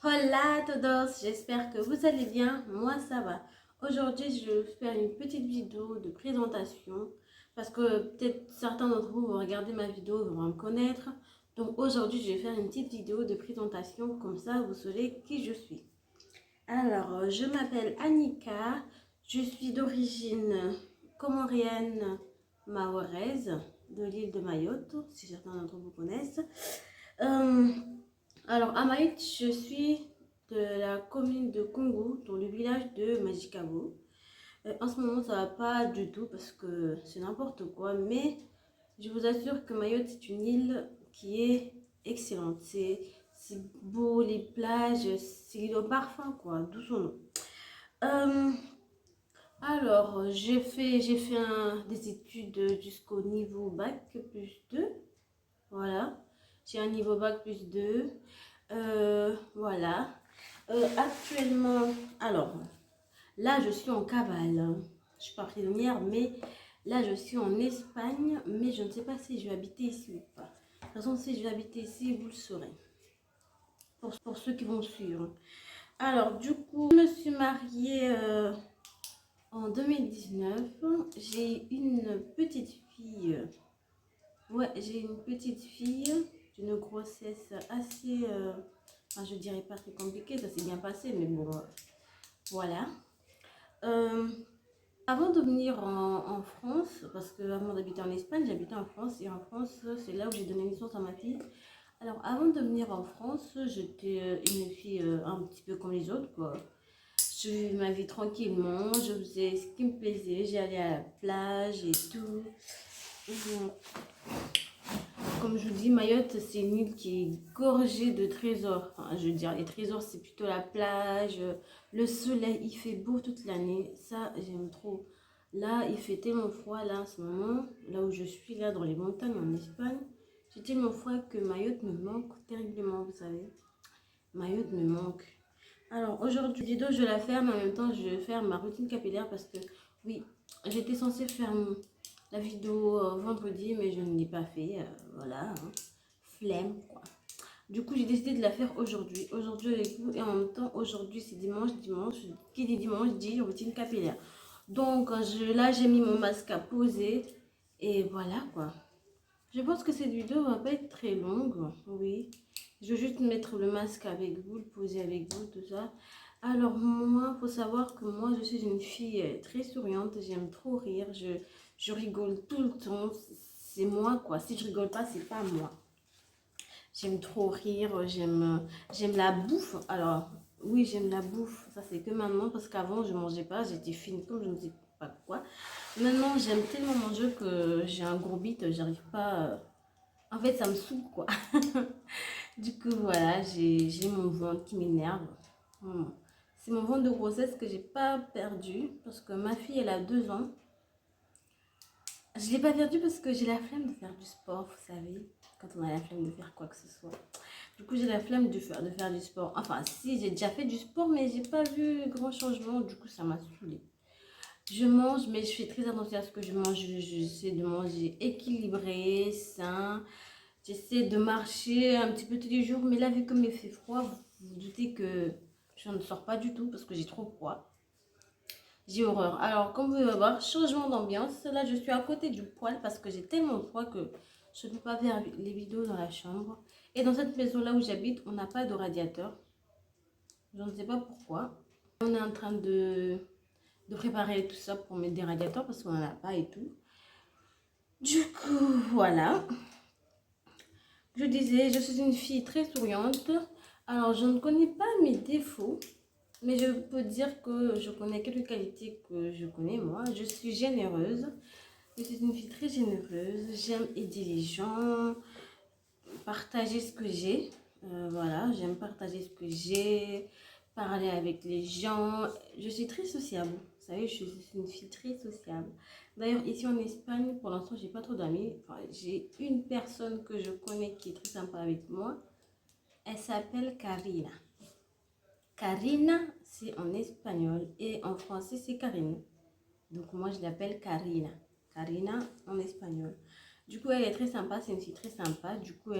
Hola a todos, j'espère que vous allez bien, moi ça va. Aujourd'hui je vais faire une petite vidéo de présentation parce que peut-être certains d'entre vous vont regarder ma vidéo, vont me connaître. Donc aujourd'hui je vais faire une petite vidéo de présentation, comme ça vous saurez qui je suis. Alors je m'appelle Annika, je suis d'origine comorienne mahoraise de l'île de Mayotte, si certains d'entre vous connaissent. Euh, alors, à Mayotte, je suis de la commune de Congo, dans le village de Majikabo. En ce moment, ça va pas du tout parce que c'est n'importe quoi, mais je vous assure que Mayotte, c'est une île qui est excellente. C'est beau, les plages, c'est le parfum, quoi, d'où son nom. Euh, alors, j'ai fait des études jusqu'au niveau bac plus 2. Voilà. J'ai un niveau bac plus 2. Voilà. Actuellement, alors, là, je suis en cavale. Je suis pas prisonnière, mais là, je suis en Espagne, mais je ne sais pas si je vais habiter ici ou pas. De toute façon, si je vais habiter ici, vous le saurez. Pour ceux qui vont suivre. Alors, du coup, je me suis mariée en 2019. J'ai une petite fille. Ouais, j'ai une petite fille d'une grossesse assez, enfin, je dirais pas très compliquée, ça s'est bien passé, mais bon, voilà. Euh, Avant de venir en France, parce que avant d'habiter en Espagne, j'habitais en France, et en France, c'est là où j'ai donné naissance à ma fille. Alors, avant de venir en France, j'étais une fille un petit peu comme les autres, quoi. Je vivais ma vie tranquillement, je faisais ce qui me plaisait, j'allais à la plage et tout. Comme je vous dis, Mayotte, c'est une île qui est gorgée de trésors. Enfin, je veux dire, les trésors, c'est plutôt la plage, le soleil, il fait beau toute l'année. Ça, j'aime trop. Là, il fait tellement froid, là, en ce moment, là où je suis, là, dans les montagnes, en Espagne. J'ai tellement froid que Mayotte me manque terriblement, vous savez. Mayotte me manque. Alors, aujourd'hui, vidéo, je la ferme, mais en même temps, je vais faire ma routine capillaire parce que, oui, j'étais censée faire la vidéo vendredi, mais je ne l'ai pas fait. Voilà, hein. Flemme, quoi. Du coup, j'ai décidé de la faire aujourd'hui. Aujourd'hui avec vous, et en même temps, aujourd'hui, c'est dimanche. Dimanche, qui dit dimanche, dit routine capillaire. Donc, là, j'ai mis mon masque à poser. Et voilà, quoi. Je pense que cette vidéo va pas être très longue. Oui. Je vais juste mettre le masque avec vous, le poser avec vous, tout ça. Alors moi, faut savoir que moi, je suis une fille très souriante. J'aime trop rire. Je rigole tout le temps. C'est moi, quoi. Si je rigole pas, c'est pas moi. J'aime trop rire. J'aime la bouffe. Alors, oui, j'aime la bouffe. Ça, c'est que maintenant, parce qu'avant, je mangeais pas. J'étais fine comme je ne sais pas quoi. Maintenant, j'aime tellement manger que j'ai un gros bite. J'arrive pas... En fait, ça me saoule, quoi. Du coup, voilà, j'ai mon ventre qui m'énerve. C'est mon ventre de grossesse que j'ai pas perdu parce que ma fille, elle a 2 ans. Je l'ai pas perdu parce que j'ai la flemme de faire du sport, vous savez, quand on a la flemme de faire quoi que ce soit. Du coup, j'ai la flemme de faire du sport. Enfin, si, j'ai déjà fait du sport, mais j'ai pas vu grand changement. Du coup, ça m'a saoulée. Je mange, mais je fais très attention à ce que je mange. J'essaie de manger équilibré, sain. J'essaie de marcher un petit peu tous les jours, mais là, vu comme il fait froid, vous vous doutez que je ne sors pas du tout parce que j'ai trop froid. J'ai horreur. Alors, comme vous pouvez voir, changement d'ambiance. Là, je suis à côté du poêle parce que j'ai tellement froid que je ne peux pas faire les vidéos dans la chambre. Et dans cette maison-là où j'habite, on n'a pas de radiateur. Je ne sais pas pourquoi. On est en train de préparer tout ça pour mettre des radiateurs parce qu'on n'en a pas et tout. Du coup, voilà. Je disais, je suis une fille très souriante. Alors, je ne connais pas mes défauts, mais je peux dire que je connais quelques qualités que je connais, moi. Je suis généreuse. Je suis une fille très généreuse. J'aime aider les gens, partager ce que j'ai. Voilà, j'aime partager ce que j'ai, parler avec les gens. Je suis très sociable. Vous savez, je suis une fille très sociable. D'ailleurs, ici en Espagne, pour l'instant, j'ai pas trop d'amis. Enfin, j'ai une personne que je connais qui est très sympa avec moi. Elle s'appelle Karina. Karina, c'est en espagnol et en français, c'est Karine. Donc, moi, je l'appelle Karina. Karina en espagnol. Du coup, elle est très sympa, c'est une fille très sympa. Du coup,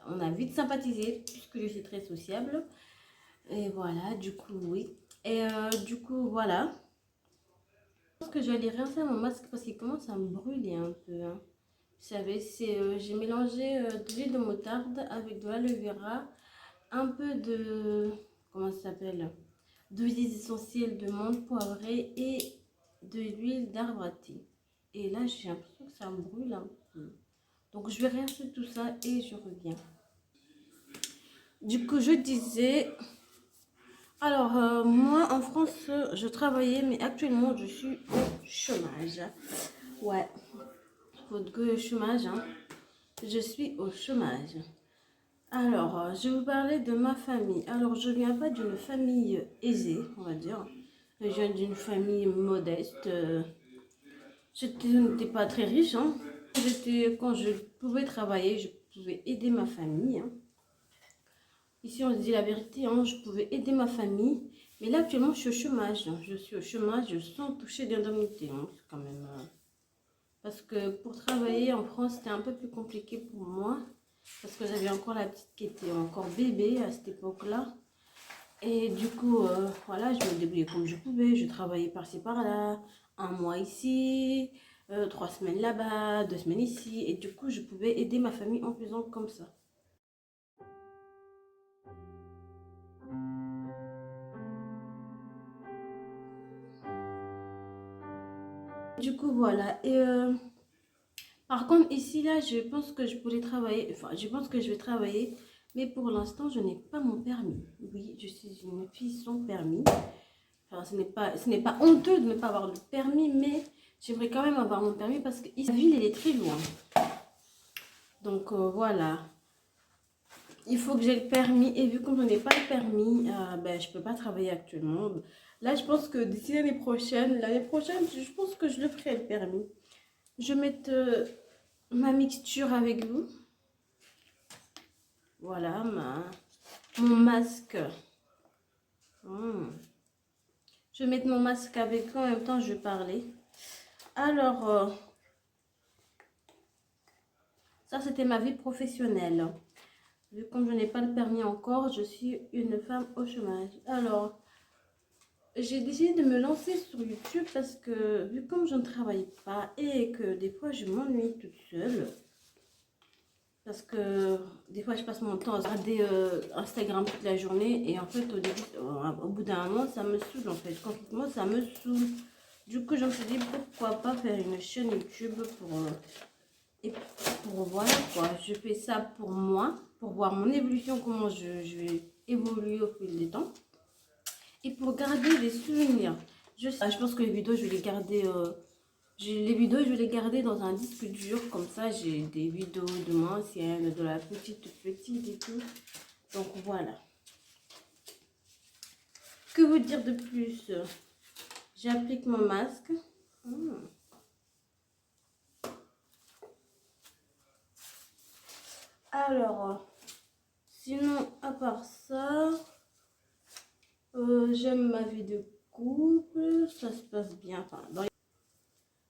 on a vite sympathisé puisque je suis très sociable. Et voilà, du coup, oui. Et du coup, voilà. Je pense que je vais aller rincer mon masque parce qu'il commence à me brûler un peu, hein. Vous savez, j'ai mélangé de l'huile de moutarde avec de l'aloe vera, un peu de, comment ça s'appelle, d'huile essentielle de menthe poivrée et de l'huile d'arbre à thé. Et là, j'ai l'impression que ça me brûle un peu. Donc, je vais rincer tout ça et je reviens. Du coup, je disais, alors, moi, en France, je travaillais, mais actuellement, je suis au chômage. Ouais, faute que chômage, hein. Je suis au chômage. Alors, je vais vous parler de ma famille. Alors, je viens pas d'une famille aisée, on va dire. Je viens d'une famille modeste. Je n'étais pas très riche, hein. Quand je pouvais travailler, je pouvais aider ma famille, hein. Ici, on se dit la vérité, hein, je pouvais aider ma famille. Mais là, actuellement, je suis au chômage, hein. Je suis au chômage sans toucher d'indemnité, hein. C'est quand même... parce que pour travailler en France, c'était un peu plus compliqué pour moi. Parce que j'avais encore la petite qui était encore bébé à cette époque-là. Et du coup, voilà, je me débrouillais comme je pouvais. Je travaillais par-ci par-là, un mois ici, 3 semaines là-bas, 2 semaines ici. Et du coup, je pouvais aider ma famille en faisant comme ça. Du coup, voilà. Et par contre, ici, là, je pense que je pourrais travailler. Enfin, je pense que je vais travailler. Mais pour l'instant, je n'ai pas mon permis. Oui, je suis une fille sans permis. Enfin, ce n'est pas honteux de ne pas avoir le permis, mais j'aimerais quand même avoir mon permis parce que la ville, elle est très loin. Donc, voilà. Il faut que j'ai le permis. Et vu que je n'ai pas le permis, ben, je ne peux pas travailler actuellement. Là, je pense que d'ici l'année prochaine, je pense que je le ferai le permis. Je vais mettre ma mixture avec vous. Voilà, mon masque. Je vais mettre mon masque avec vous. En même temps, je vais parler. Alors, ça, c'était ma vie professionnelle. Vu comme je n'ai pas le permis encore, je suis une femme au chômage. Alors, j'ai décidé de me lancer sur YouTube parce que, vu comme je ne travaille pas et que des fois, je m'ennuie toute seule, parce que des fois, je passe mon temps à regarder Instagram toute la journée et en fait, au bout d'un moment, ça me saoule en fait. Concrètement, ça me saoule. Du coup, je me suis dit, pourquoi pas faire une chaîne YouTube et pour voilà quoi. Je fais ça pour moi, pour voir mon évolution, comment je vais évoluer au fil du temps et pour garder des souvenirs. Je pense que les vidéos, je vais les garder. Les vidéos, je vais les garder dans un disque dur, comme ça j'ai des vidéos de moi ancienne, de la petite et tout. Donc voilà. Que vous dire de plus? J'applique mon masque. Alors, sinon, à part ça, j'aime ma vie de couple, ça se passe bien. Enfin,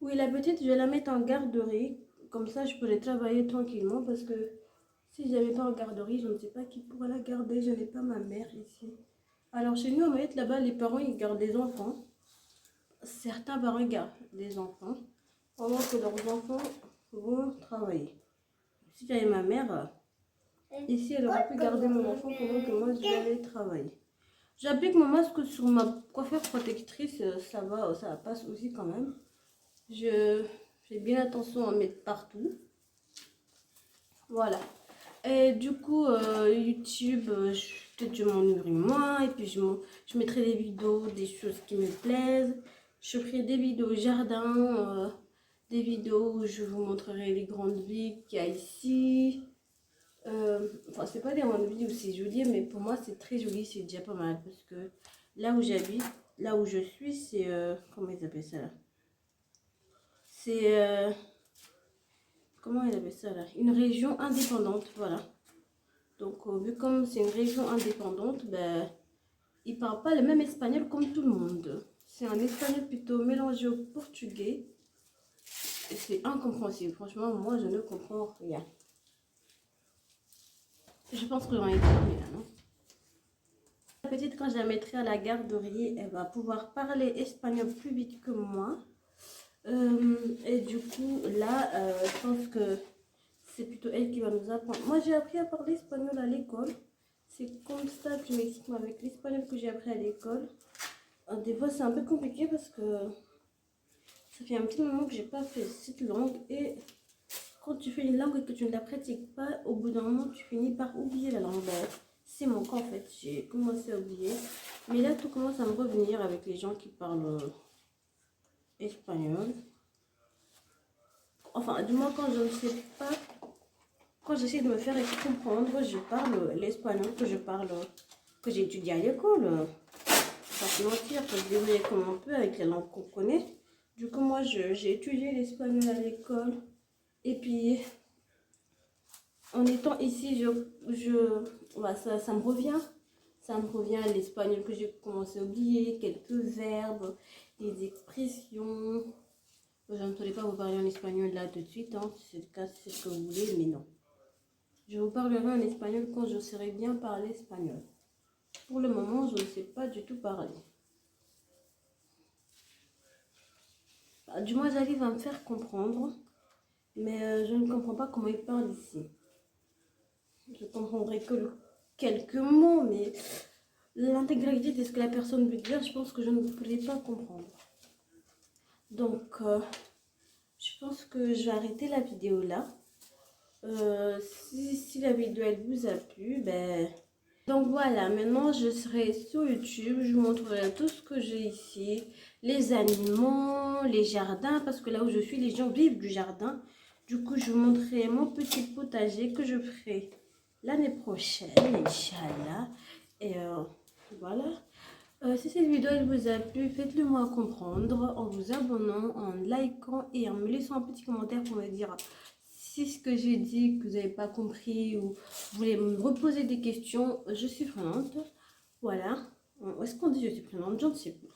oui, la petite, je vais la mettre en garderie. Comme ça, je peux les travailler tranquillement parce que si je ne l'avais pas en garderie, je ne sais pas qui pourrait la garder. Je n'ai pas ma mère ici. Alors, chez nous, en fait, là-bas, les parents, ils gardent les enfants. Certains parents gardent les enfants pendant que leurs enfants vont travailler. Si j'avais ma mère, ici, elle aurait pu garder mon enfant pendant que moi, je vais aller travailler. J'applique mon masque sur ma coiffure protectrice, ça passe aussi quand même. Je fais bien attention à mettre partout. Voilà. Et du coup, YouTube, peut-être je m'ennuierai moins. Et puis, je mettrai des vidéos, des choses qui me plaisent. Je ferai des vidéos jardin, des vidéos où je vous montrerai les grandes villes qu'il y a ici. Enfin, c'est pas des grandes villes où c'est joli, mais pour moi, c'est très joli. C'est déjà pas mal. Parce que là où j'habite, là où je suis, c'est... comment ils appellent ça là? C'est... comment ils appellent ça là? Une région indépendante, voilà. Donc, vu comme c'est une région indépendante, ben, ils ne parlent pas le même espagnol comme tout le monde. C'est un espagnol plutôt mélangé au portugais. Et c'est incompréhensible. Franchement, moi, je ne comprends rien. Je pense que j'en ai terminé là, non? petite, quand je la mettrai à la garderie, elle va pouvoir parler espagnol plus vite que moi. Et du coup, là, je pense que c'est plutôt elle qui va nous apprendre. Moi, j'ai appris à parler espagnol à l'école. C'est comme ça que je m'exprime avec l'espagnol que j'ai appris à l'école. Des fois, c'est un peu compliqué parce que ça fait un petit moment que j'ai pas fait cette langue. Et quand tu fais une langue et que tu ne la pratiques pas, au bout d'un moment, tu finis par oublier la langue. C'est mon cas en fait. J'ai commencé à oublier. Mais là, tout commence à me revenir avec les gens qui parlent espagnol. Enfin, du moins, quand je ne sais pas, quand j'essaie de me faire comprendre, je parle l'espagnol que j'ai étudié à l'école. Pas se mentir, faut se débrouiller comme on peut avec les langues qu'on connaît. Du coup, moi, j'ai étudié l'espagnol à l'école. Et puis, en étant ici, ouais, ça me revient. Ça me revient l'espagnol que j'ai commencé à oublier, quelques verbes, des expressions. Je ne saurais pas vous parler en espagnol là tout de suite, hein. Si c'est le cas, c'est ce que vous voulez, mais non. Je vous parlerai en espagnol quand je saurai bien parler espagnol. Pour le moment, je ne sais pas du tout parler. Du moins, j'arrive à me faire comprendre, mais je ne comprends pas comment ils parlent ici. Je comprendrai que quelques mots, mais l'intégralité de ce que la personne veut dire, je pense que je ne pourrais pas comprendre. Donc, je pense que je vais arrêter la vidéo là. Si la vidéo elle vous a plu, ben... Donc voilà, maintenant je serai sur YouTube, je vous montrerai tout ce que j'ai ici, les animaux, les jardins, parce que là où je suis, les gens vivent du jardin. Du coup, je vous montrerai mon petit potager que je ferai l'année prochaine, Inch'Allah. Et voilà. Si cette vidéo elle vous a plu, faites-le moi comprendre en vous abonnant, en likant et en me laissant un petit commentaire pour me dire si ce que j'ai dit que vous n'avez pas compris ou vous voulez me reposer des questions, je suis prenante. Voilà. Est-ce qu'on dit je suis prenante? Je ne sais pas.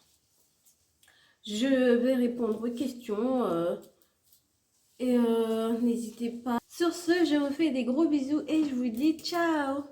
Je vais répondre aux questions et n'hésitez pas. Sur ce, je vous fais des gros bisous et je vous dis ciao.